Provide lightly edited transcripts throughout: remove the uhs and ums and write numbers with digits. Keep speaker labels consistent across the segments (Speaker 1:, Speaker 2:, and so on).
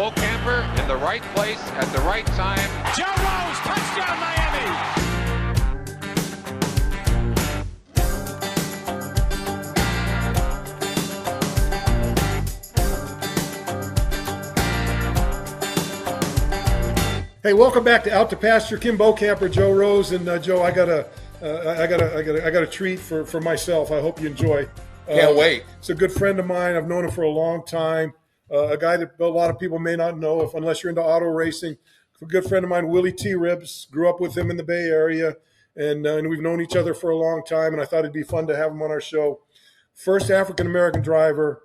Speaker 1: Bokamper in the right place at the right time.
Speaker 2: Joe Rose, touchdown Miami!
Speaker 3: Hey, welcome back to Out to Pasture. Kim Bokamper, Joe Rose, and Joe, I got a treat for myself. I hope you enjoy.
Speaker 4: Can't wait.
Speaker 3: It's a good friend of mine. I've known him for a long time. A guy that a lot of people may not know unless you're into auto racing. A good friend of mine, Willy T. Ribs. Grew up with him in the Bay Area, and we've known each other for a long time. And I thought it'd be fun to have him on our show. First African American driver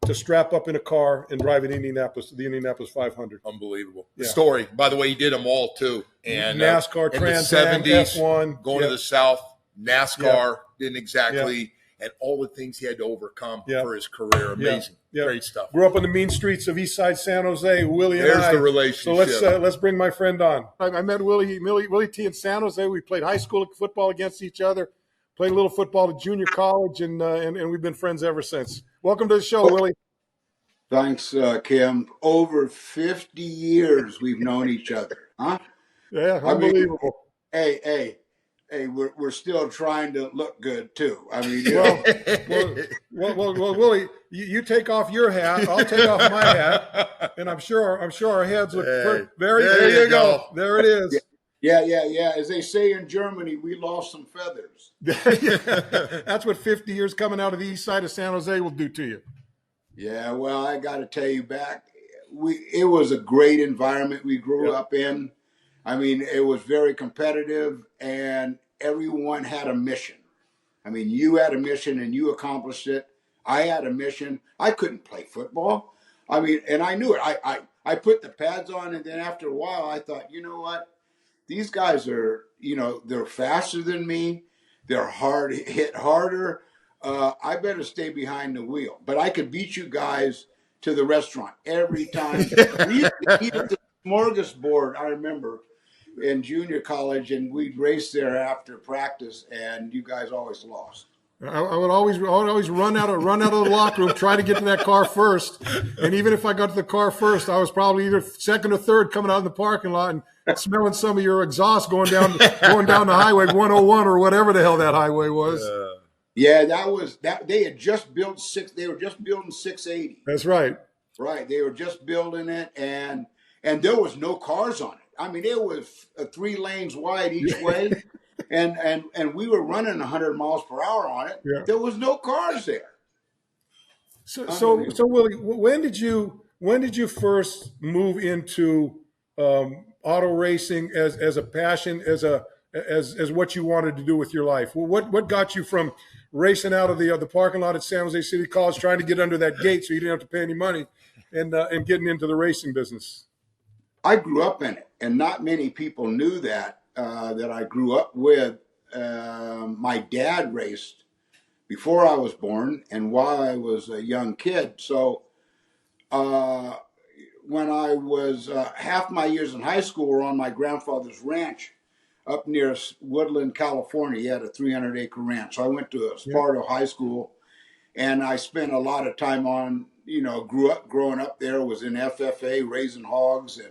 Speaker 3: to strap up in a car and drive in Indianapolis, the Indianapolis 500.
Speaker 4: Unbelievable.
Speaker 3: Yeah.
Speaker 4: The story. By the way, he did them all too. And
Speaker 3: NASCAR,
Speaker 4: in
Speaker 3: Trans
Speaker 4: the
Speaker 3: Am,
Speaker 4: 70s,
Speaker 3: F1.
Speaker 4: going to the South, NASCAR didn't exactly, and all the things he had to overcome for his career. Amazing. Great stuff.
Speaker 3: Grew up on the mean streets of East Side San Jose. Willie and
Speaker 4: There's the relationship.
Speaker 3: So let's bring my friend on. I met Willie T in San Jose. We played high school football against each other. Played a little football at junior college, and we've been friends ever since. Welcome to the show, Willie.
Speaker 5: Thanks, Kim. Over 50 years we've known each other, huh?
Speaker 3: Yeah, unbelievable.
Speaker 5: Hey, we're still trying to look good too. I mean,
Speaker 3: well, Willie, you take off your hat, I'll take off my hat, and I'm sure our heads look very. There you go. There it is.
Speaker 5: Yeah. As they say in Germany, we lost some feathers.
Speaker 3: That's what 50 years coming out of the east side of San Jose will do to you.
Speaker 5: Yeah, well, I got to tell you it was a great environment we grew up in. I mean, it was very competitive, and everyone had a mission. I mean, you had a mission, and you accomplished it. I had a mission. I couldn't play football. I mean, and I knew it. I put the pads on, and then after a while, I thought, you know what? These guys are, they're faster than me. They're hit harder. I better stay behind the wheel. But I could beat you guys to the restaurant every time. We used to eat at the smorgasbord, I remember, in junior college, and we'd race there after practice, and you guys always lost.
Speaker 3: I would always run out of the locker room, try to get to that car first. And even if I got to the car first, I was probably either second or third coming out of the parking lot and smelling some of your exhaust going down the highway 101 or whatever the hell that highway was.
Speaker 5: Yeah, that was that. They had just built They were just building 680.
Speaker 3: That's right.
Speaker 5: Right, they were just building it, and there was no cars on it. I mean, it was 3 lanes wide each way, and we were running 100 miles per hour on it. Yeah. There was no cars there.
Speaker 3: So Willie, when did you first move into auto racing as a passion, as what you wanted to do with your life? What got you from racing out of the parking lot at San Jose City College, trying to get under that gate so you didn't have to pay any money, and getting into the racing business?
Speaker 5: I grew up in it, and not many people knew that I grew up with. My dad raced before I was born and while I was a young kid. So when I was half my years in high school were on my grandfather's ranch up near Woodland, California. He had a 300-acre ranch. So I went to Sparta High School, and I spent a lot of time growing up there, was in FFA, raising hogs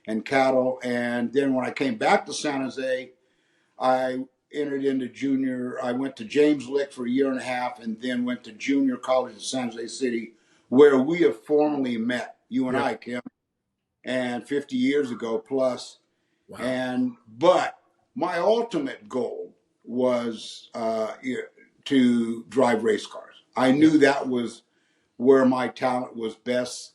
Speaker 5: and cattle. And then when I came back to San Jose, I entered into junior. I went to James Lick for a year and a half, and then went to junior college in San Jose City, where we have formally met, you and I, Kim, and 50 years ago plus. Wow. But my ultimate goal was to drive race cars. I knew that was where my talent was best.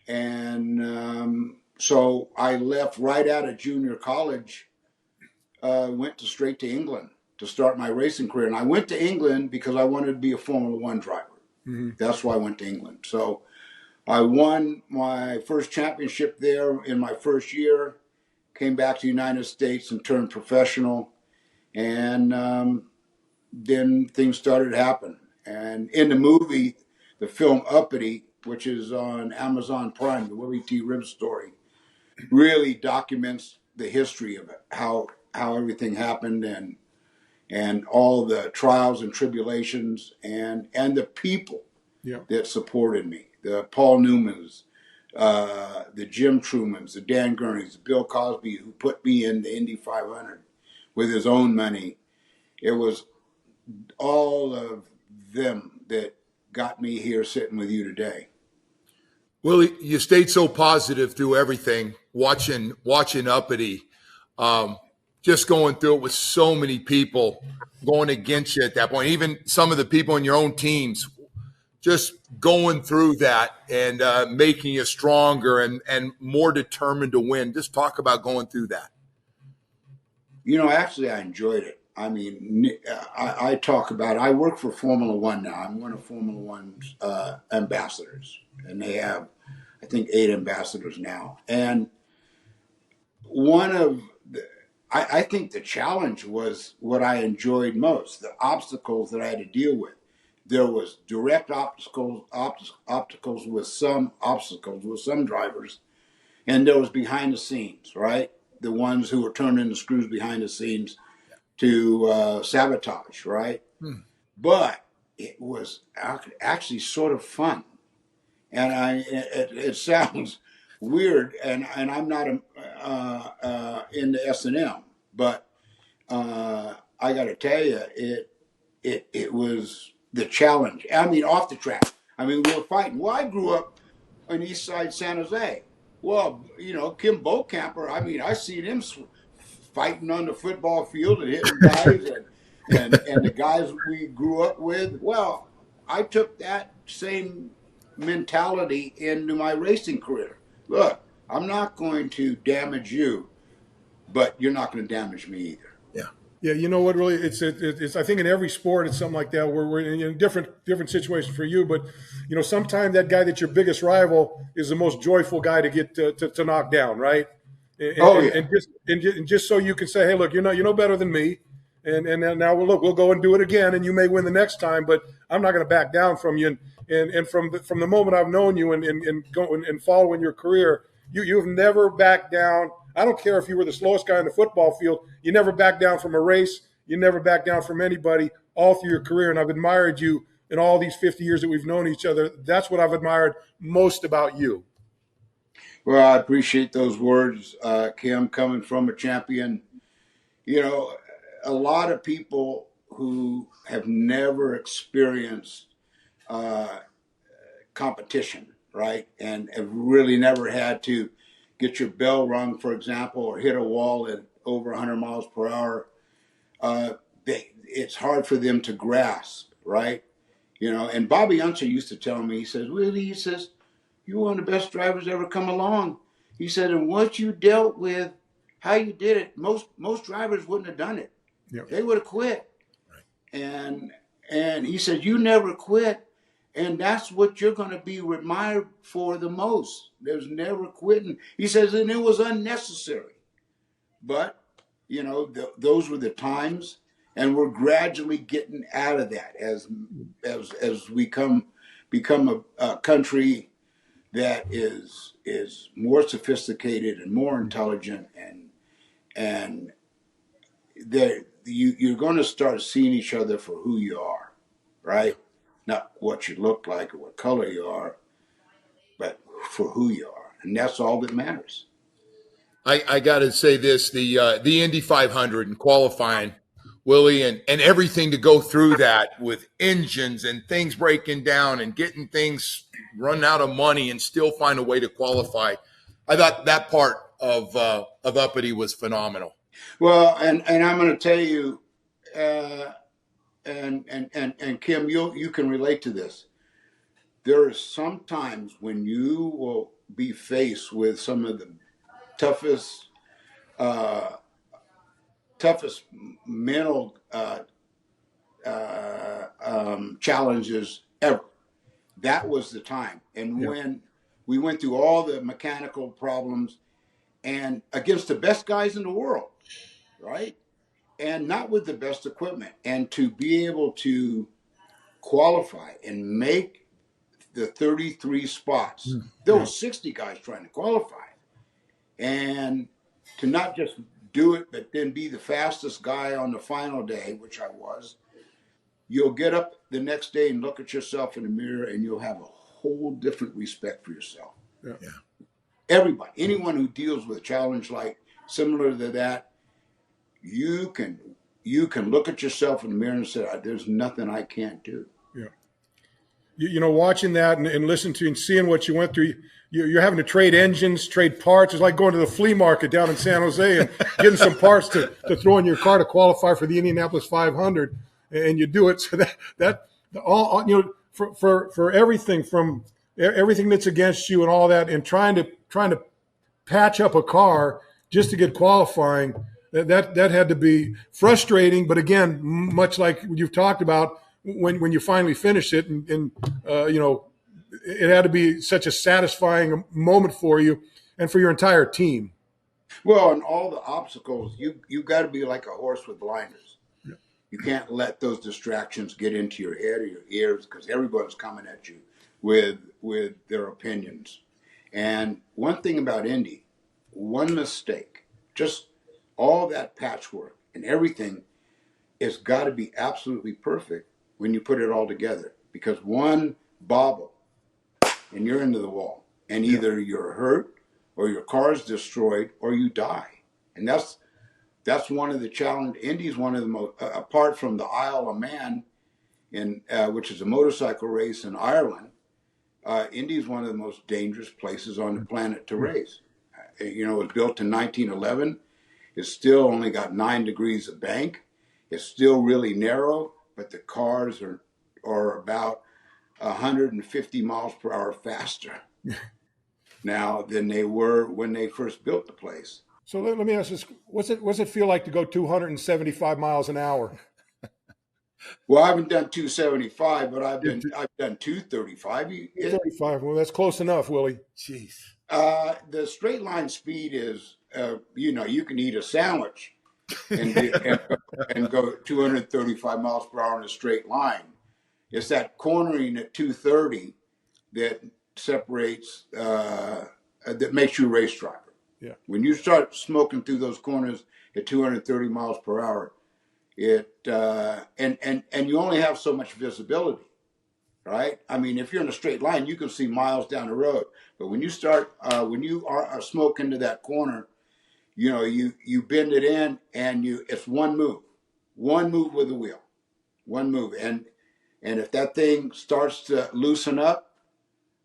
Speaker 5: And so I left right out of junior college, went straight to England to start my racing career. And I went to England because I wanted to be a Formula One driver. Mm-hmm. That's why I went to England. So I won my first championship there in my first year, came back to the United States and turned professional. And then things started to happen. And in the movie, the film Uppity, which is on Amazon Prime, the Willy T story, really documents the history of it, how everything happened, and all the trials and tribulations, and the people that supported me, the Paul Newmans, the Jim Trumans, the Dan Gurneys, the Bill Cosby, who put me in the Indy 500 with his own money. It was all of them that got me here sitting with you today.
Speaker 4: Willie, you stayed so positive through everything, watching Uppity, just going through it with so many people going against you at that point, even some of the people in your own teams, just going through that and making you stronger and more determined to win. Just talk about going through that.
Speaker 5: Actually, I enjoyed it. I mean, I talk about it. I work for Formula One now. I'm one of Formula One's ambassadors, and they have, I think, 8 ambassadors now. And I think the challenge was what I enjoyed most, the obstacles that I had to deal with. There was direct obstacles with some drivers, and there was behind the scenes, right? The ones who were turning the screws behind the scenes to sabotage, right? But it was actually sort of fun. And it sounds weird, and I'm not in the S&M, but I got to tell you, it was the challenge. I mean, off the track. I mean, we were fighting. Well, I grew up on East Side San Jose. Well, Kim Bokamper, I mean, I seen him fighting on the football field and hitting guys and the guys we grew up with. Well, I took that same mentality into my racing career. Look, I'm not going to damage you, but you're not going to damage me either.
Speaker 3: Yeah, you know what? Really, it's I think in every sport it's something like that where we're in different situations for you. But sometimes that guy that's your biggest rival is the most joyful guy to get to knock down, right? And just so you can say, hey, look, you're no better than me, and now we'll go and do it again, and you may win the next time, but I'm not going to back down from you. And from the moment I've known you and following your career, you've never backed down. I don't care if you were the slowest guy in the football field. You never backed down from a race. You never backed down from anybody all through your career. And I've admired you in all these 50 years that we've known each other. That's what I've admired most about you.
Speaker 5: Well, I appreciate those words, Kim, coming from a champion. A lot of people who have never experienced competition, right, and have really never had to get your bell rung, for example, or hit a wall at over 100 miles per hour, it's hard for them to grasp, right? And Bobby Unser used to tell me, he says, Willie, he says, you're one of the best drivers ever come along. He said, and what you dealt with, how you did it, most drivers wouldn't have done it. Yep. They would have quit. Right. And he said, you never quit. And that's what you're going to be admired for the most. There's never quitting. He says, and it was unnecessary. But, those were the times, and we're gradually getting out of that as we become a country that is more sophisticated and more intelligent, and you're going to start seeing each other for who you are, right? Not what you look like or what color you are, but for who you are. And that's all that matters.
Speaker 4: I got to say this, the Indy 500 and qualifying, Willie, and everything to go through that with engines and things breaking down and getting things run out of money and still find a way to qualify. I thought that part of Uppity was phenomenal.
Speaker 5: Well, and I'm going to tell you, and Kim, you can relate to this. There are some times when you will be faced with some of the toughest mental challenges ever. That was the time. And when we went through all the mechanical problems and against the best guys in the world, right? And not with the best equipment. And to be able to qualify and make the 33 spots, there were 60 guys trying to qualify. And to not just do it, but then be the fastest guy on the final day, which I was, you'll get up the next day and look at yourself in the mirror and you'll have a whole different respect for yourself.
Speaker 3: Yeah.
Speaker 5: Everybody, anyone who deals with a challenge like similar to that, you can look at yourself in the mirror and say, "There's nothing I can't do."
Speaker 3: Yeah. Watching that and listening to and seeing what you went through, you're having to trade engines, trade parts. It's like going to the flea market down in San Jose and getting some parts to throw in your car to qualify for the Indianapolis 500, and you do it. So that all for everything from everything that's against you and all that, and trying to patch up a car just to get qualifying. That had to be frustrating, but again, much like you've talked about, when you finally finish it, and it had to be such a satisfying moment for you and for your entire team.
Speaker 5: Well, and all the obstacles, you got to be like a horse with blinders. Yeah. You can't let those distractions get into your head or your ears, because everybody's coming at you with their opinions. And one thing about Indy, one mistake, just all that patchwork and everything, it's got to be absolutely perfect when you put it all together, because one bobble and you're into the wall, and either you're hurt or your car's destroyed or you die. And that's one of the challenges. Indy's one of the most, apart from the Isle of Man, which is a motorcycle race in Ireland, Indy's one of the most dangerous places on the planet to race. It was built in 1911. It's still only got 9 degrees of bank. It's still really narrow, but the cars are about 150 miles per hour faster now than they were when they first built the place.
Speaker 3: So let me ask this: what's it feel like to go 275 miles an hour?
Speaker 5: Well, I haven't done 275, but I've done 235.
Speaker 3: 235. Well, that's close enough, Willie.
Speaker 4: Jeez.
Speaker 5: The straight line speed is, you can eat a sandwich and go 235 miles per hour in a straight line. It's that cornering at 230 that separates, that makes you a race driver.
Speaker 3: Yeah. When
Speaker 5: you start smoking through those corners at 230 miles per hour, and you only have so much visibility, right? I mean, if you're in a straight line, you can see miles down the road. But when you start, when you are smoke into that corner, you bend it in, and it's one move with the wheel, one move, and if that thing starts to loosen up,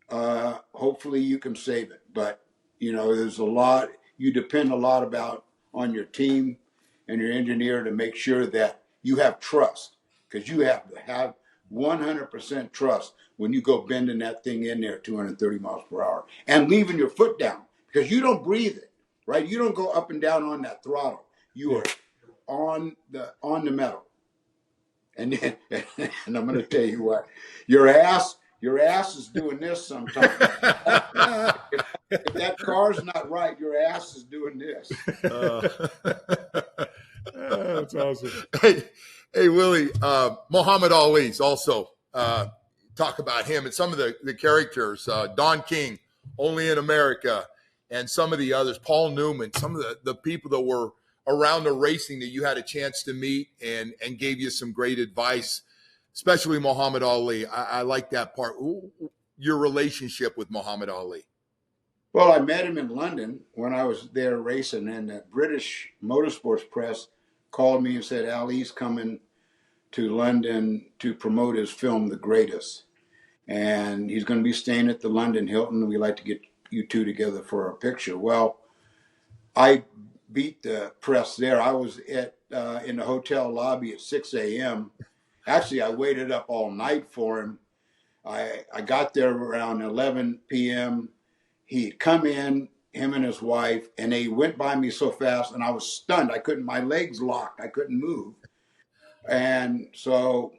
Speaker 5: hopefully you can save it. But there's a lot. You depend a lot on your team and your engineer to make sure that you have trust, because you have to have 100% trust when you go bending that thing in there at 230 miles per hour and leaving your foot down, because you don't breathe it, right? You don't go up and down on that throttle. You are on the metal. And I'm going to tell you what, your ass is doing this sometimes. If that car's not right, your ass is doing this.
Speaker 3: That's awesome.
Speaker 4: Hey, Willie, Muhammad Ali's also talk about him and some of the characters, Don King, Only in America, and some of the others, Paul Newman, some of the people that were around the racing that you had a chance to meet and gave you some great advice, especially Muhammad Ali. I like that part. Your relationship with Muhammad Ali.
Speaker 5: Well, I met him in London when I was there racing, and the British motorsports press called me and said, Ali's coming to London to promote his film, The Greatest. And he's going to be staying at the London Hilton. We'd like to get you two together for a picture. Well, I beat the press there. I was in the hotel lobby at 6 a.m. Actually, I waited up all night for him. I got there around 11 p.m. He'd come in, him and his wife, and they went by me so fast, and I was stunned. My legs locked. I couldn't move. And so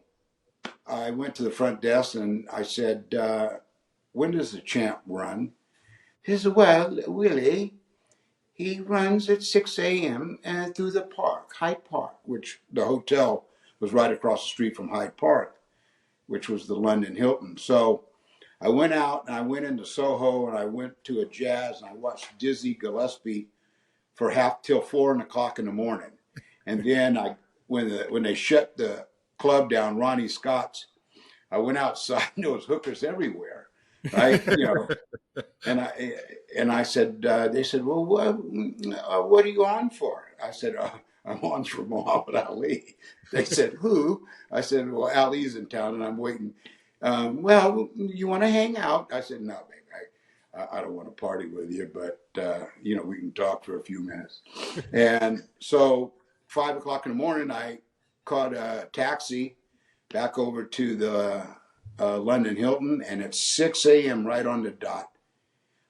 Speaker 5: I went to the front desk, and I said, when does the champ run? He said, well, Willie, he runs at 6 a.m. Through the park, Hyde Park, which the hotel was right across the street from Hyde Park, which was the London Hilton. So I went out and I went into Soho and I went to a jazz and I watched Dizzy Gillespie for till 4 o'clock in the morning. And then when they shut the club down, Ronnie Scott's, I went outside and there was hookers everywhere. And I said, they said, well, what are you on for? I said, I'm on for Muhammad Ali. They said, who? I said, well, Ali's in town and I'm waiting. Well, you want to hang out? I said, no, baby, I don't want to party with you, but, we can talk for a few minutes. And so 5 o'clock in the morning, I caught a taxi back over to the London Hilton, and at 6 a.m. right on the dot,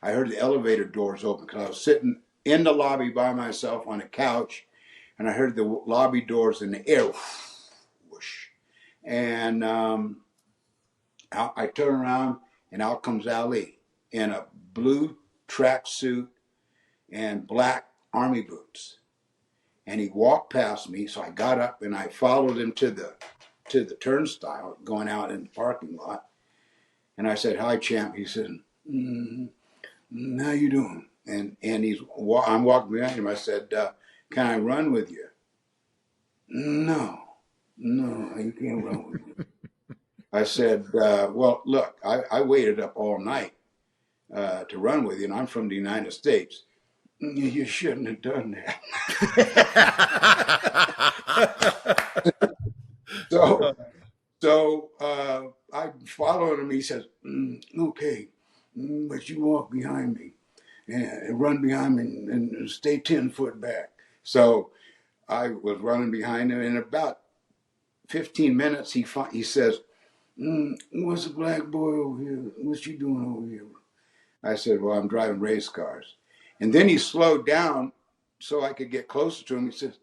Speaker 5: I heard the elevator doors open because I was sitting in the lobby by myself on a couch, and I heard the lobby doors in the air, whoosh. And I turn around, and out comes Ali in a blue tracksuit and black army boots. And he walked past me, so I got up and I followed him to the turnstile going out in the parking lot. And I said, hi, champ. He said, how you doing? And I'm walking behind him. I said, can I run with you? No, you can't run with me. I said, well, look, I waited up all night to run with you, and I'm from the United States. You shouldn't have done that. So I followed him. He says, okay, but you walk behind me and run behind me and stay 10 foot back. So I was running behind him. In about 15 minutes, he says, what's a black boy over here? What's you doing over here? I said, well, I'm driving race cars. And then he slowed down so I could get closer to him. He says,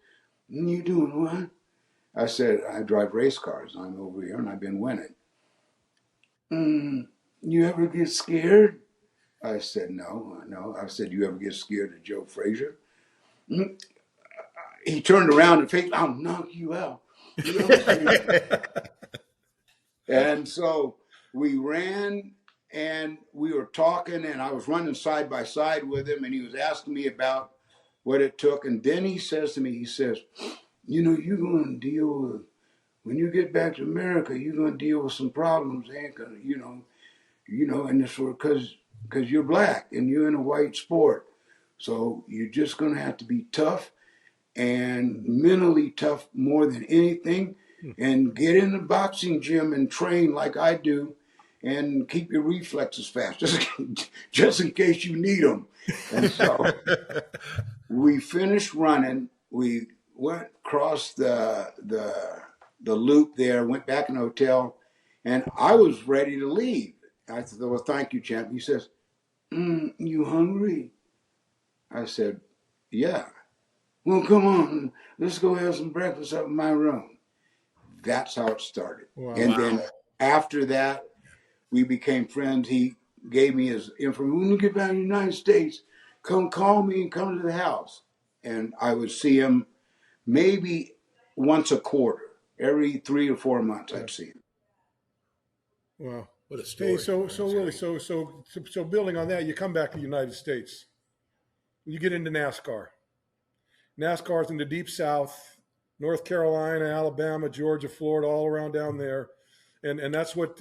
Speaker 5: you doing what? I said, I drive race cars. I'm over here and I've been winning. You ever get scared? I said, no. I said, you ever get scared of Joe Frazier? He turned around and faced, I'll knock you out. And so we ran and we were talking, and I was running side by side with him, and he was asking me about what it took. And then he says to me, he says, you're going to deal with, when you get back to America, you're going to deal with some problems, ain't gonna, and it's because you're black and you're in a white sport. So you're just going to have to be tough and mentally tough more than anything, and get in the boxing gym and train like I do and keep your reflexes fast, just in case you need them. And so we finished running. We went across the loop there, went back in the hotel, and I was ready to leave. I said, well, thank you, champ. He says, you hungry? I said, yeah. Well, come on, let's go have some breakfast up in my room. That's how it started. Wow. And then after that, we became friends. He gave me his information. When you get back to the United States, come call me and come to the house. And I would see him maybe once a quarter. Every 3 or 4 months, I'd see him.
Speaker 3: Wow. What a story. Hey, so Willie, so building on that, you come back to the United States. You get into NASCAR. NASCAR's in the deep South, North Carolina, Alabama, Georgia, Florida, all around down there, and that's what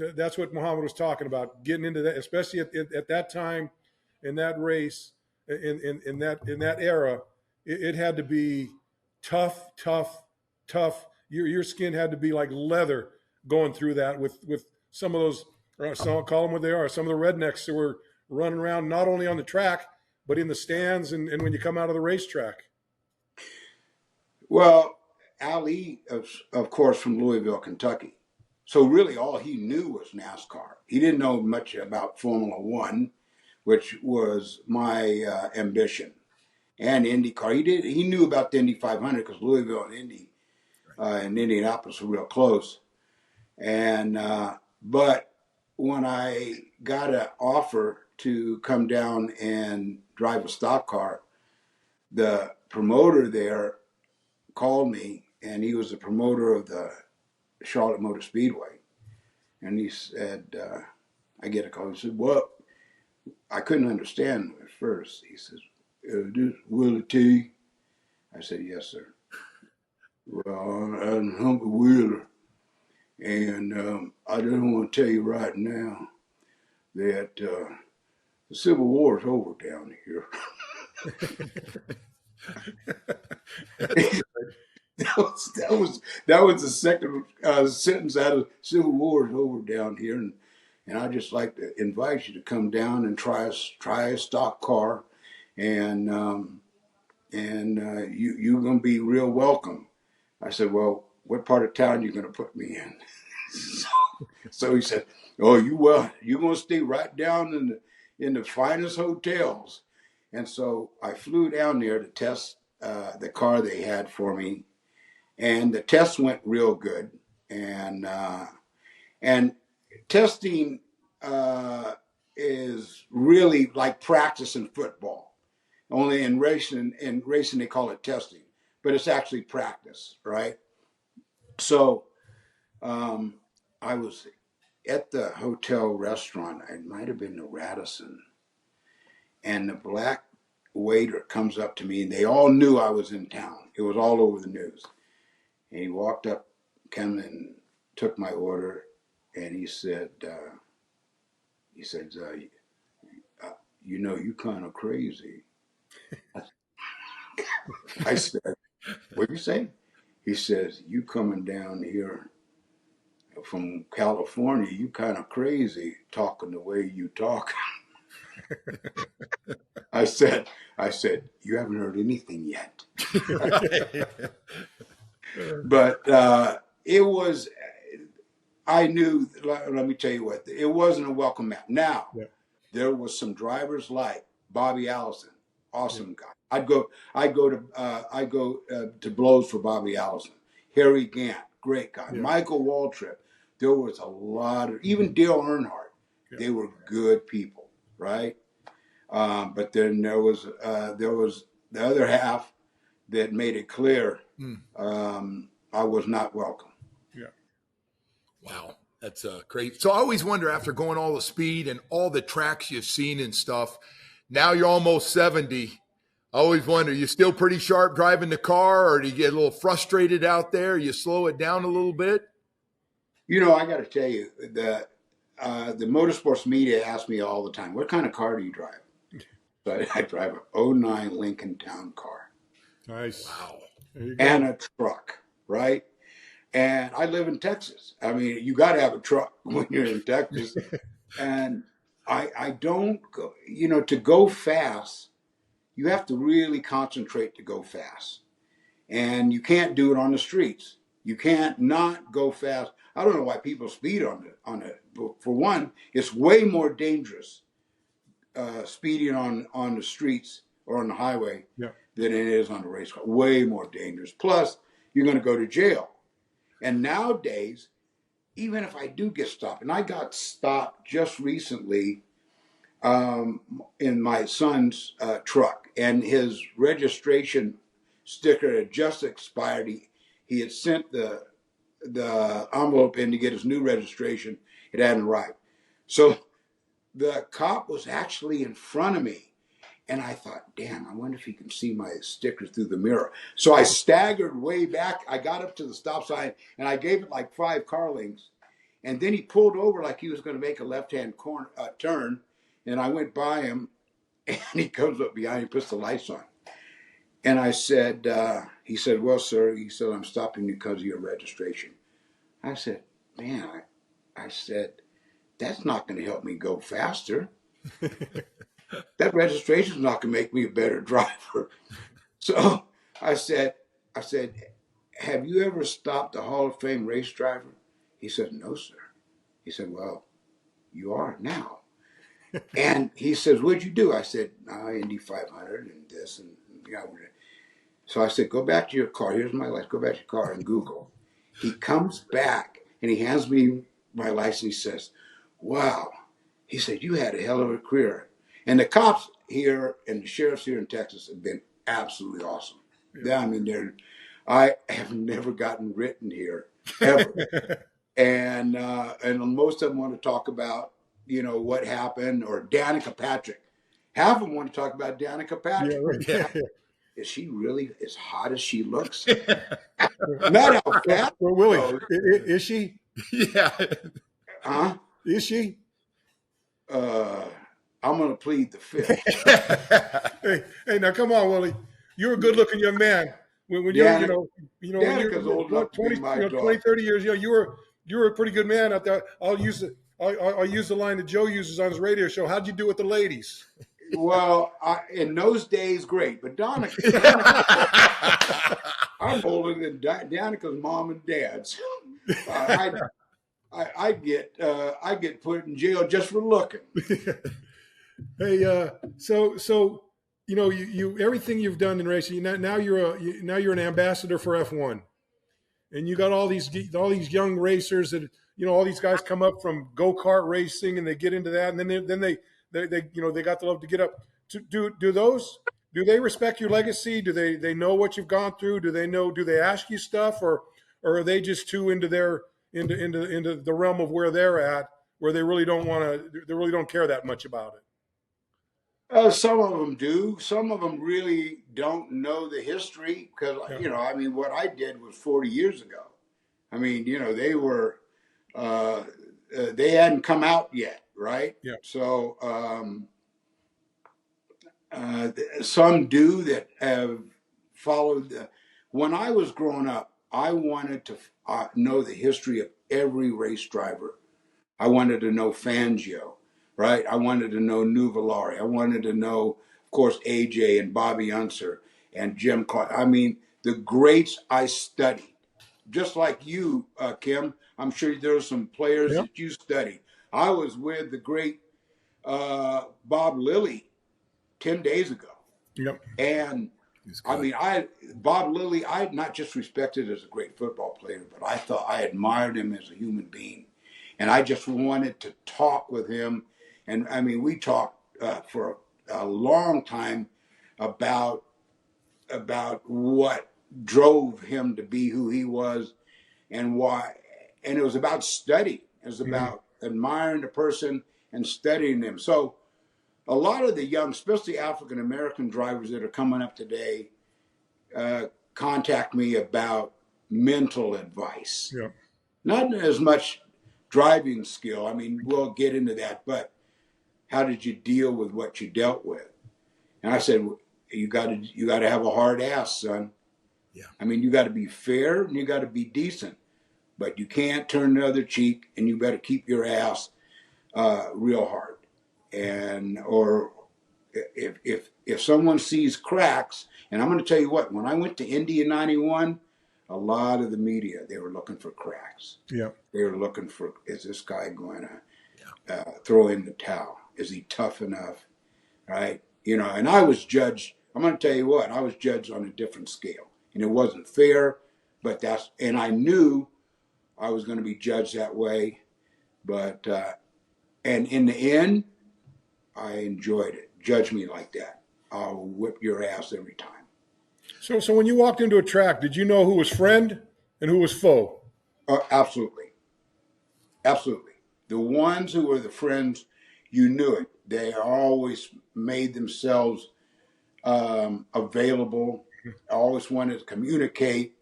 Speaker 3: Muhammad was talking about, getting into that, especially at that time, in that race, in that era, it had to be tough. Your skin had to be like leather going through that with some of those. I'll call them what they are. Some of the rednecks who were running around not only on the track but in the stands and when you come out of the racetrack.
Speaker 5: Well, Ali, of course, from Louisville, Kentucky. So really all he knew was NASCAR. He didn't know much about Formula One, which was my ambition, and IndyCar. He knew about the Indy 500 because Louisville and Indy and Indianapolis were real close. And but when I got an offer to come down and drive a stock car, the promoter there called me, and he was the promoter of the Charlotte Motor Speedway. And he said, I get a call. He said, well, I couldn't understand at first. He says, this Willy T? I said, yes, sir. Well, I'm Humpy Wheeler, and I just want to tell you right now, that the Civil War is over down here. that was the second sentence out of Civil War is over down here, and I'd just like to invite you to come down and try a stock car, and you're gonna be real welcome. I said, well, what part of town you gonna put me in? So he said, oh, you're gonna stay right down in the finest hotels. And so I flew down there to test the car they had for me, and the test went real good. And testing is really like practicing football. Only in racing they call it testing, but it's actually practice, right? So I was at the hotel restaurant. It might have been the Radisson, and the black waiter comes up to me, and they all knew I was in town. It was all over the news. And he walked up, came and took my order, and he said, you know, you kind of crazy. I said, what'd you say? He says, you coming down here from California, you kind of crazy talking the way you talk. I said, you haven't heard anything yet. But it was, I knew, let me tell you what, it wasn't a welcome mat. Now, there was some drivers like Bobby Allison, awesome guy. I'd go to blows for Bobby Allison. Harry Gant, great guy. Michael Waltrip. There was a lot of, even Dale Earnhardt. They were good people, right? But then there was the other half that made it clear I was not welcome.
Speaker 3: Yeah.
Speaker 4: Wow. That's great. So I always wonder, after going all the speed and all the tracks you've seen and stuff, now you're almost 70. I always wonder, you still pretty sharp driving the car, or do you get a little frustrated out there? You slow it down a little bit?
Speaker 5: You know, I got to tell you that the motorsports media asks me all the time, what kind of car do you drive? So I drive an 09 Lincoln Town Car.
Speaker 3: Nice.
Speaker 4: Wow.
Speaker 5: And a truck, right? And I live in Texas. I mean, you got to have a truck when you're in Texas. And I don't go, you know, to go fast, you have to really concentrate to go fast. And you can't do it on the streets. You can't not go fast. I don't know why people speed on it. For one, it's way more dangerous speeding on the streets or on the highway than it is on the race car. Way more dangerous. Plus, you're going to go to jail. And nowadays, even if I do get stopped, and I got stopped just recently in my son's truck, and his registration sticker had just expired. He had sent the envelope in to get his new registration. It hadn't arrived. So the cop was actually in front of me. And I thought, damn, I wonder if he can see my sticker through the mirror. So I staggered way back. I got up to the stop sign, and I gave it like 5 car lengths. And then he pulled over like he was going to make a left-hand turn. And I went by him, and he comes up behind me, puts the lights on. And I said, he said, well, sir, he said, I'm stopping you because of your registration. I said, man, I said, that's not going to help me go faster. That registration is not going to make me a better driver. So I said, have you ever stopped a Hall of Fame race driver? He said, no, sir. He said, well, you are now. And he says, what'd you do? I said, Indy 500 and this. And so I said, go back to your car. Here's my license. Go back to your car and Google. He comes back and he hands me my license. He says, wow. He said, you had a hell of a career. And the cops here and the sheriffs here in Texas have been absolutely awesome. I mean, I have never gotten written here, ever. and most of them want to talk about, you know, what happened, or Danica Patrick. Half of them want to talk about Danica Patrick.
Speaker 3: Yeah.
Speaker 5: Is she really as hot as she looks? Not how fat.
Speaker 3: Well, Willie, is she?
Speaker 4: Yeah.
Speaker 5: Huh?
Speaker 3: Is she?
Speaker 5: I'm going to plead the fifth.
Speaker 3: Hey, now come on, Willie. You're a good-looking young man. When you're, when you're
Speaker 5: Danica's old enough to
Speaker 3: 20,
Speaker 5: be my
Speaker 3: 20,
Speaker 5: dog.
Speaker 3: 30 years, you were a pretty good man out there. I'll use the line that Joe uses on his radio show. How'd you do with the ladies?
Speaker 5: Well, in those days, great. But Danica, I'm older than Danica's mom and dad. So I get put in jail just for looking.
Speaker 3: Hey, so you everything you've done in racing. Now you're an ambassador for F1, and you got all these young racers that all these guys come up from go-kart racing and they get into that, and then they got the love to get up. Do they respect your legacy? Do they know what you've gone through? Do they ask you stuff, or are they just too into the realm of where they're at, where they really don't care that much about it?
Speaker 5: Some of them do. Some of them really don't know the history because, what I did was 40 years ago. I mean, they were, they hadn't come out yet, right?
Speaker 3: Yeah.
Speaker 5: So some do that have followed. When I was growing up, I wanted to know the history of every race driver. I wanted to know Fangio. Right, I wanted to know Nuvolari. I wanted to know, of course, AJ and Bobby Unser and Jim Clark. I mean, the greats I studied, just like you, Kim. I'm sure there are some players that you studied. I was with the great Bob Lilly 10 days ago.
Speaker 3: Yep.
Speaker 5: And Bob Lilly, I not just respected as a great football player, but I admired him as a human being. And I just wanted to talk with him. And I mean, we talked for a long time about what drove him to be who he was and why. And it was about study. It was about admiring the person and studying them. So a lot of the young, especially African American drivers that are coming up today, contact me about mental advice.
Speaker 3: Yeah.
Speaker 5: Not as much driving skill. I mean, we'll get into that, but how did you deal with what you dealt with? And I said, you got to have a hard ass, son.
Speaker 4: Yeah.
Speaker 5: I mean, you got to be fair and you got to be decent, but you can't turn the other cheek, and you better keep your ass real hard. And or if someone sees cracks, and I'm going to tell you what, when I went to Indy in '91, a lot of the media, they were looking for cracks.
Speaker 3: Yeah.
Speaker 5: They were looking for, is this guy going to throw in the towel? Is he tough enough? Right? And I was judged, I'm going to tell you what, I was judged on a different scale. And it wasn't fair, but and I knew I was going to be judged that way. But, and in the end, I enjoyed it. Judge me like that. I'll whip your ass every time.
Speaker 3: So when you walked into a track, did you know who was friend and who was foe?
Speaker 5: Absolutely. Absolutely. The ones who were the friends, you knew it. They always made themselves available, always wanted to communicate.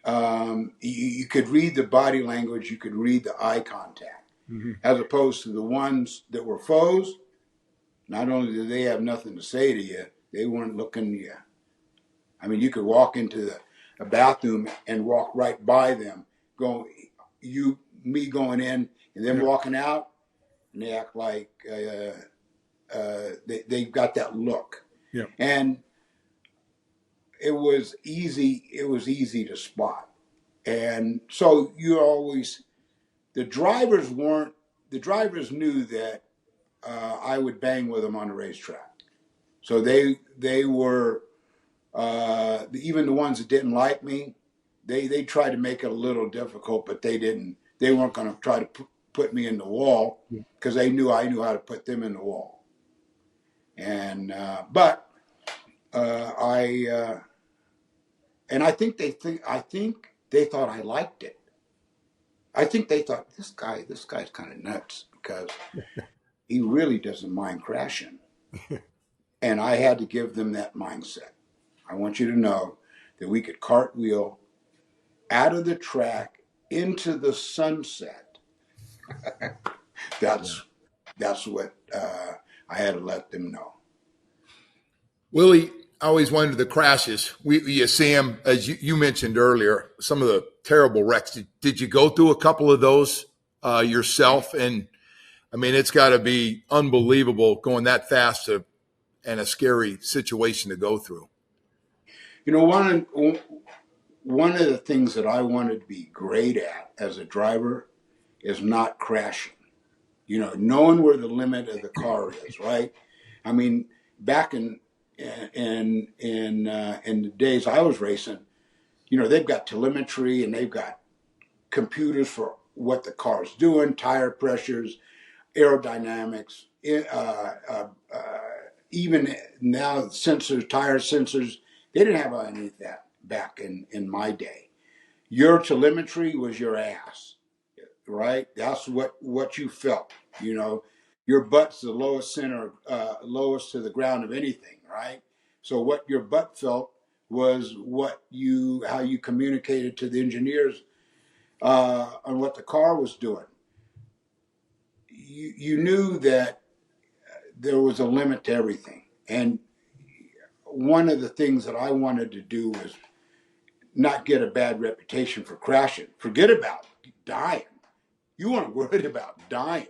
Speaker 5: You could read the body language, you could read the eye contact, as opposed to the ones that were foes. Not only did they have nothing to say to you, they weren't looking at you. I mean, you could walk into a bathroom and walk right by them, me going in and them walking out, and they act like they've got that look.
Speaker 3: Yeah.
Speaker 5: And it was easy to spot. And so the drivers knew that I would bang with them on the racetrack. So they were, even the ones that didn't like me, they tried to make it a little difficult, but they weren't going to try to put me in the wall because they knew I knew how to put them in the wall. And, I think they thought I liked it. I think they thought this guy's kind of nuts because he really doesn't mind crashing. And I had to give them that mindset. I want you to know that we could cartwheel out of the track into the sunset. That's that's what I had to let them know.
Speaker 4: Willie, I always wondered the crashes. You see them, as you mentioned earlier, some of the terrible wrecks. Did you go through a couple of those yourself? And I mean, it's got to be unbelievable going that fast and a scary situation to go through.
Speaker 5: You know, one of the things that I wanted to be great at as a driver is not crashing. You know, knowing where the limit of the car is, right? I mean, back in the days I was racing, you know, they've got telemetry and they've got computers for what the car's doing, tire pressures, aerodynamics, even now sensors, tire sensors. They didn't have any of that back in my day. Your telemetry was your ass, right? That's what you felt. You know, your butt's the lowest center, lowest to the ground of anything, right? So what your butt felt was how you communicated to the engineers on what the car was doing. You knew that there was a limit to everything, and one of the things that I wanted to do was not get a bad reputation for crashing. Forget about dying. You weren't worried about dying.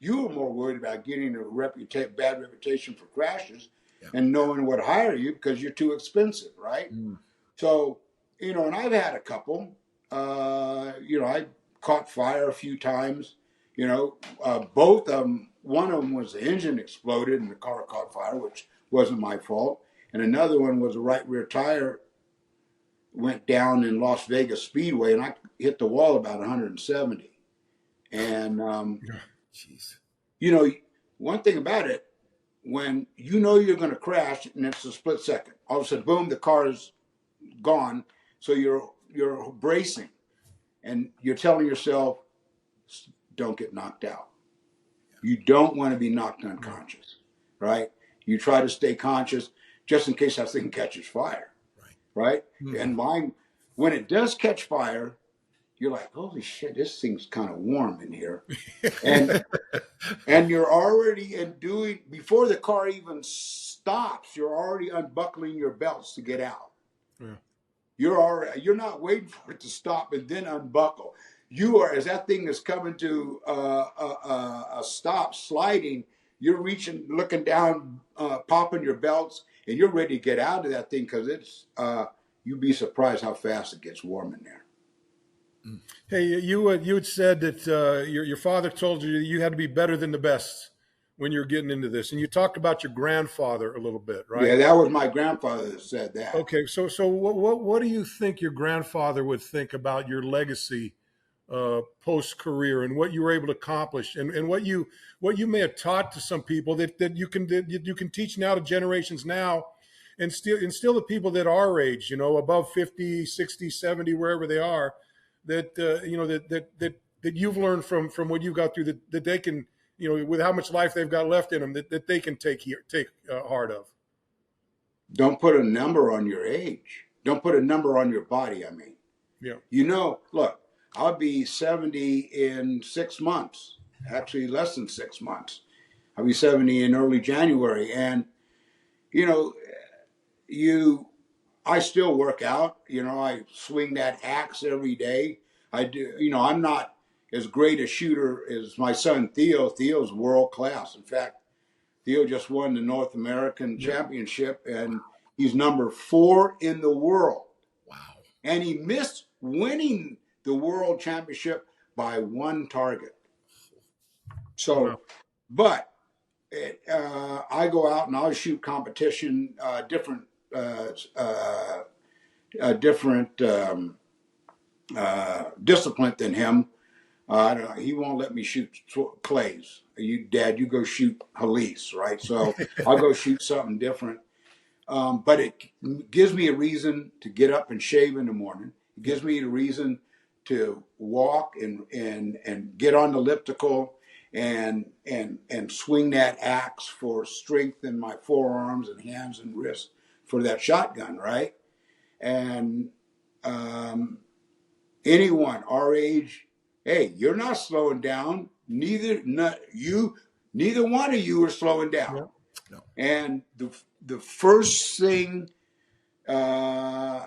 Speaker 5: You were more worried about getting a bad reputation for crashes and no one would hire you because you're too expensive, right? So, you know, and I've had a couple. You know, I caught fire a few times. You know, both of them, one of them was the engine exploded and the car caught fire, which wasn't my fault. And another one was the right rear tire went down in Las Vegas Speedway, and I hit the wall about 170. And, you know, one thing about it, when you know you're going to crash and it's a split second, all of a sudden, boom, the car is gone. So you're bracing and you're telling yourself, don't get knocked out. You don't want to be knocked unconscious, right? You try to stay conscious just in case that thing catches fire, right? And mine, when it does catch fire, you're like, holy shit, this thing's kind of warm in here. And you're already before the car even stops, you're already unbuckling your belts to get out. Yeah. You're not waiting for it to stop and then unbuckle. You are, as that thing is coming to a stop, sliding, you're reaching, looking down, popping your belts, and you're ready to get out of that thing because it's, you'd be surprised how fast it gets warm in there.
Speaker 3: Hey, you had said that your father told you you had to be better than the best when you were getting into this, and you talked about your grandfather a little bit, right?
Speaker 5: Yeah, that was my grandfather that said that.
Speaker 3: Okay, so what do you think your grandfather would think about your legacy post career and what you were able to accomplish, and what you may have taught to some people that you can teach now to generations now, and still the people that are our age, you know, above 50, 60, 70, wherever they are. That you know that you've learned from what you got through that they can, you know, with how much life they've got left in them, that they can take heart of.
Speaker 5: Don't put a number on your age. Don't put a number on your body. I mean,
Speaker 3: yeah.
Speaker 5: You know, look, I'll be 70 in 6 months. Actually, less than 6 months. I'll be 70 in early January, and you know, I still work out. You know, I swing that axe every day. I do. You know, I'm not as great a shooter as my son Theo. Theo's world class. In fact, Theo just won the North American Championship, and he's number 4 in the world.
Speaker 4: Wow.
Speaker 5: And he missed winning the world championship by 1 target. So, but I go out and I'll shoot competition, different discipline than him. I don't know, he won't let me shoot clays. Dad, you go shoot Halise, right? So I'll go shoot something different. But it gives me a reason to get up and shave in the morning. It gives me a reason to walk and get on the elliptical and swing that axe for strength in my forearms and hands and wrists for that shotgun, right? And anyone our age, hey, you're not slowing down. Neither Neither one of you are slowing down.
Speaker 3: Yeah.
Speaker 4: No.
Speaker 5: And the first thing to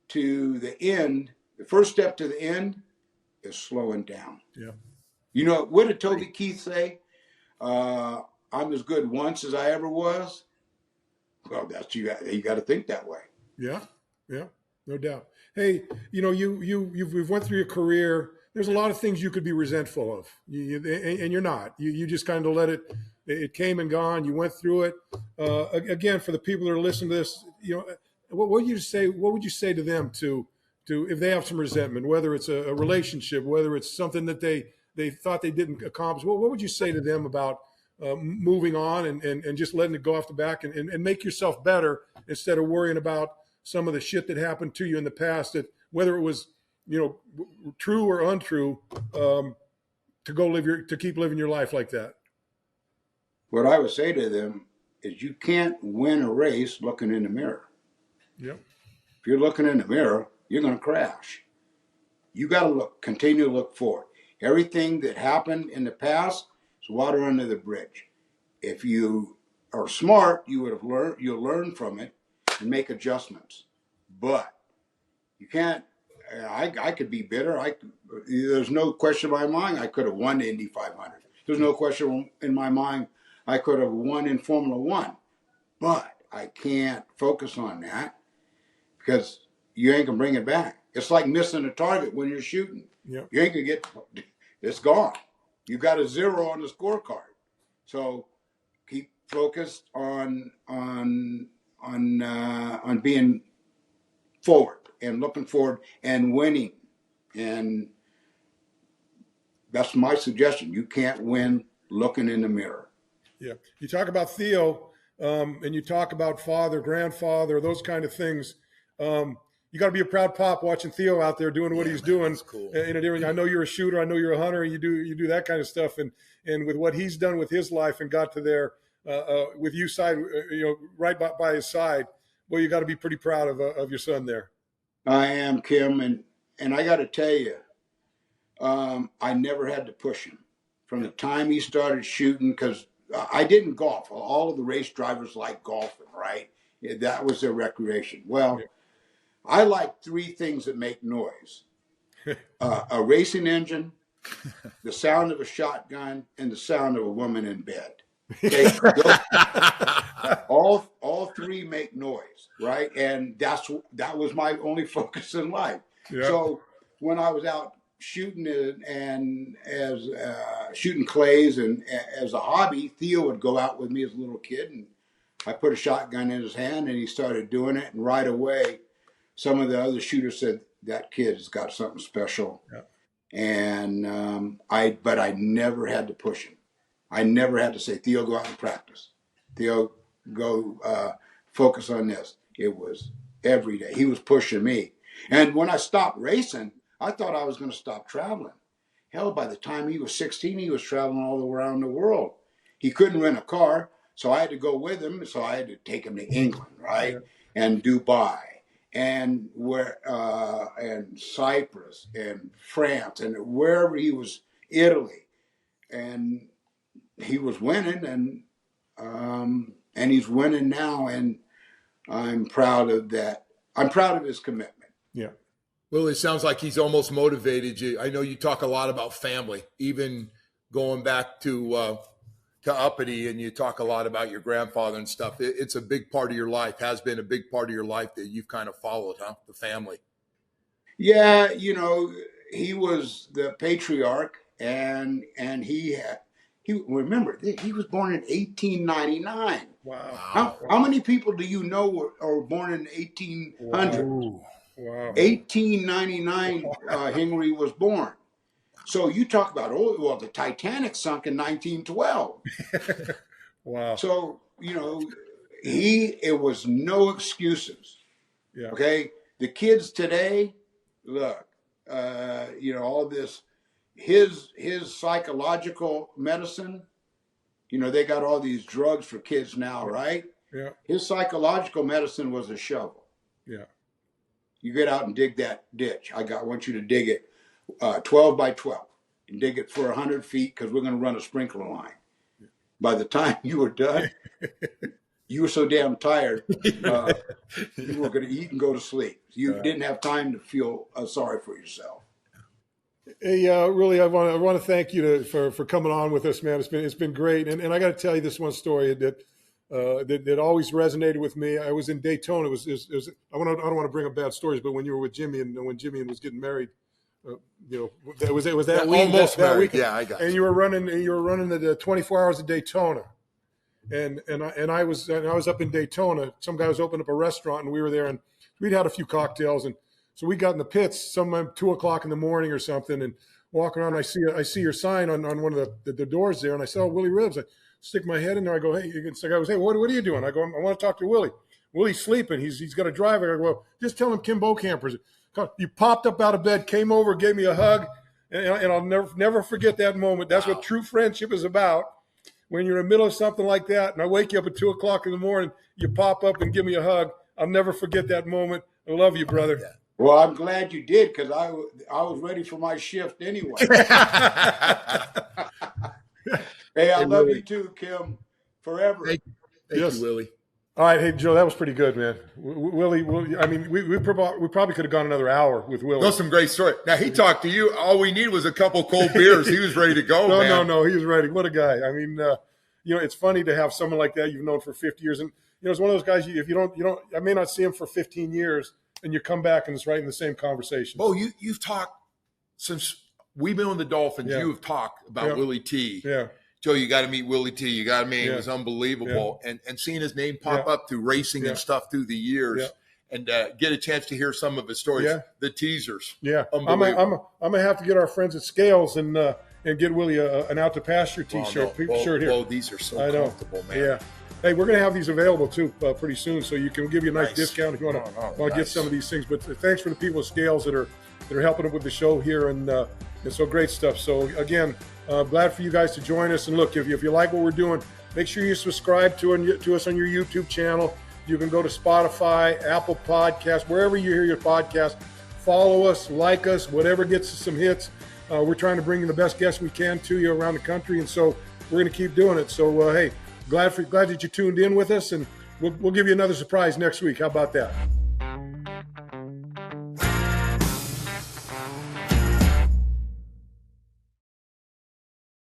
Speaker 5: the end, the first step to the end is slowing down.
Speaker 3: Yeah.
Speaker 5: You know, what did Toby Keith say? I'm as good once as I ever was. Well, that's you got to think that way.
Speaker 3: Yeah. Yeah. No doubt. Hey, you know, you've went through your career. There's a lot of things you could be resentful of, and you're not. You just kind of let it. It came and gone. You went through it. Again, for the people that are listening to this, you know, what would you say? What would you say to them to if they have some resentment, whether it's a relationship, whether it's something that they thought they didn't accomplish? What would you say to them about moving on and just letting it go off the back and make yourself better instead of worrying about some of the shit that happened to you in the past, that whether it was, you know, true or untrue, to keep living your life like that?
Speaker 5: What I would say to them is you can't win a race looking in the mirror.
Speaker 3: Yep.
Speaker 5: If you're looking in the mirror, you're going to crash. You got to continue to look forward. Everything that happened in the past is water under the bridge. If you are smart, you'll learn from it and make adjustments. But you can't. I could be bitter. There's no question in my mind I could have won the Indy 500. There's no question in my mind I could have won in Formula One. But I can't focus on that because you ain't gonna bring it back. It's like missing a target when you're shooting.
Speaker 3: Yep.
Speaker 5: You ain't gonna get. It's gone. You got a 0 on the scorecard. So keep focused on being forward and looking forward and winning. And that's my suggestion. You can't win looking in the mirror.
Speaker 3: Yeah. You talk about Theo, and you talk about father, grandfather, those kind of things. You got to be a proud pop watching Theo out there doing what he's doing.
Speaker 4: That's cool.
Speaker 3: I know you're a shooter. I know you're a hunter. And you do that kind of stuff. And with what he's done with his life and got to there with you right by his side, well, you got to be pretty proud of your son there.
Speaker 5: I am, Kim, and I got to tell you, I never had to push him from the time he started shooting, because I didn't golf. All of the race drivers like golfing, right? That was their recreation. Well, yeah. I like 3 things that make noise: a racing engine, the sound of a shotgun, and the sound of a woman in bed. Okay? all 3 make noise, right? And that was my only focus in life. Yeah. So when I was out shooting and as shooting clays and as a hobby, Theo would go out with me as a little kid, and I put a shotgun in his hand and he started doing it, and right away some of the other shooters said, that kid's got something special. Yeah. And but I never had to push him. I never had to say, Theo, go out and practice. Theo, go focus on this. It was every day. He was pushing me. And when I stopped racing, I thought I was going to stop traveling. Hell, by the time he was 16, he was traveling all around the world. He couldn't rent a car, so I had to go with him. So I had to take him to England, right? Yeah. And Dubai, and and Cyprus, and France, and wherever he was, Italy. And he was winning, and he's winning now, and I'm proud of that. I'm proud of his commitment.
Speaker 3: Yeah.
Speaker 4: Well, it sounds like he's almost motivated you. I know you talk a lot about family, even going back to Uppity, and you talk a lot about your grandfather and stuff. It's a big part of your life, has been a big part of your life that you've kind of followed, huh? The family.
Speaker 5: Yeah, he was the patriarch, and he remember, he was born in 1899.
Speaker 3: Wow.
Speaker 5: How many people do you know were born in 1800?
Speaker 3: Wow.
Speaker 5: 1899, Henry was born. So you talk about, the Titanic sunk in 1912.
Speaker 3: Wow.
Speaker 5: So, it was no excuses. Yeah. Okay. The kids today, look, all this, his psychological medicine, they got all these drugs for kids now, right?
Speaker 3: Yeah.
Speaker 5: His psychological medicine was a shovel.
Speaker 3: Yeah.
Speaker 5: You get out and dig that ditch. I want you to dig it 12 by 12 and dig it for 100 feet, because we're going to run a sprinkler line. By the time you were done, you were so damn tired, you were going to eat and go to sleep. You didn't have time to feel sorry for yourself.
Speaker 3: Hey, really, I want to thank you for coming on with us, man. It's been great, and I got to tell you this one story that always resonated with me. I was in Daytona. It was I don't want to bring up bad stories, but when you were with Jimmy and when Jimmy was getting married, it was that week,
Speaker 4: almost
Speaker 3: that
Speaker 4: married.
Speaker 3: weekend.
Speaker 4: Yeah, I got
Speaker 3: and you were running the 24 hours of Daytona, and I was up in Daytona. Some guy was opening up a restaurant, and we were there, and we'd had a few cocktails, and so we got in the pits sometime 2:00 in the morning or something, and walking around. I see your sign on one of the doors there, and I saw Willie Ribs. I stick my head in there. I go, hey, the guy goes, hey, what are you doing? I go, I want to talk to Willie. Willie's sleeping. He's got a driver. I go, well, just tell him Kim Bokamper's. You popped up out of bed, came over, gave me a hug, and I'll never forget that moment. That's what true friendship is about. When you're in the middle of something like that, and I wake you up at 2:00 in the morning, you pop up and give me a hug. I'll never forget that moment. I love you, brother.
Speaker 5: Well, I'm glad you did, because I was ready for my shift anyway. Hey, I love you too, Kim, forever.
Speaker 4: Thank you, Willie.
Speaker 3: All right, hey Joe, that was pretty good, man. Willie, I mean, we probably could have gone another hour with Willie.
Speaker 4: Those some great story. Now he talked to you. All we needed was a couple cold beers. He was ready to go.
Speaker 3: No, he was ready. What a guy. I mean, it's funny to have someone like that you've known for 50 years, and it's one of those guys. If you don't, I may not see him for 15 years, and you come back and it's right in the same conversation.
Speaker 4: Oh, you've talked since we've been on the Dolphins.
Speaker 3: Yeah.
Speaker 4: You have talked about Willie T.
Speaker 3: Yeah.
Speaker 4: Joe, you got to meet Willie T. You got to meet him. It was unbelievable. And seeing his name pop up through racing and stuff through the years and get a chance to hear some of his stories, the teasers.
Speaker 3: Yeah. I'm going to have to get our friends at Scales and get Willie an Out to Pasture T-shirt shirt here.
Speaker 4: Oh, these are so comfortable, man.
Speaker 3: Yeah. Hey, we're going to have these available, too, pretty soon, so you can give you a nice discount if you want to get some of these things. But thanks for the people at Scales that are helping with the show here, and so great stuff. So, again, glad for you guys to join us. And, look, if you like what we're doing, make sure you subscribe to us on your YouTube channel. You can go to Spotify, Apple Podcasts, wherever you hear your podcast. Follow us, like us, whatever gets us some hits. We're trying to bring you the best guests we can to you around the country, and so we're going to keep doing it. So, hey, glad that you tuned in with us, and we'll give you another surprise next week. How about that?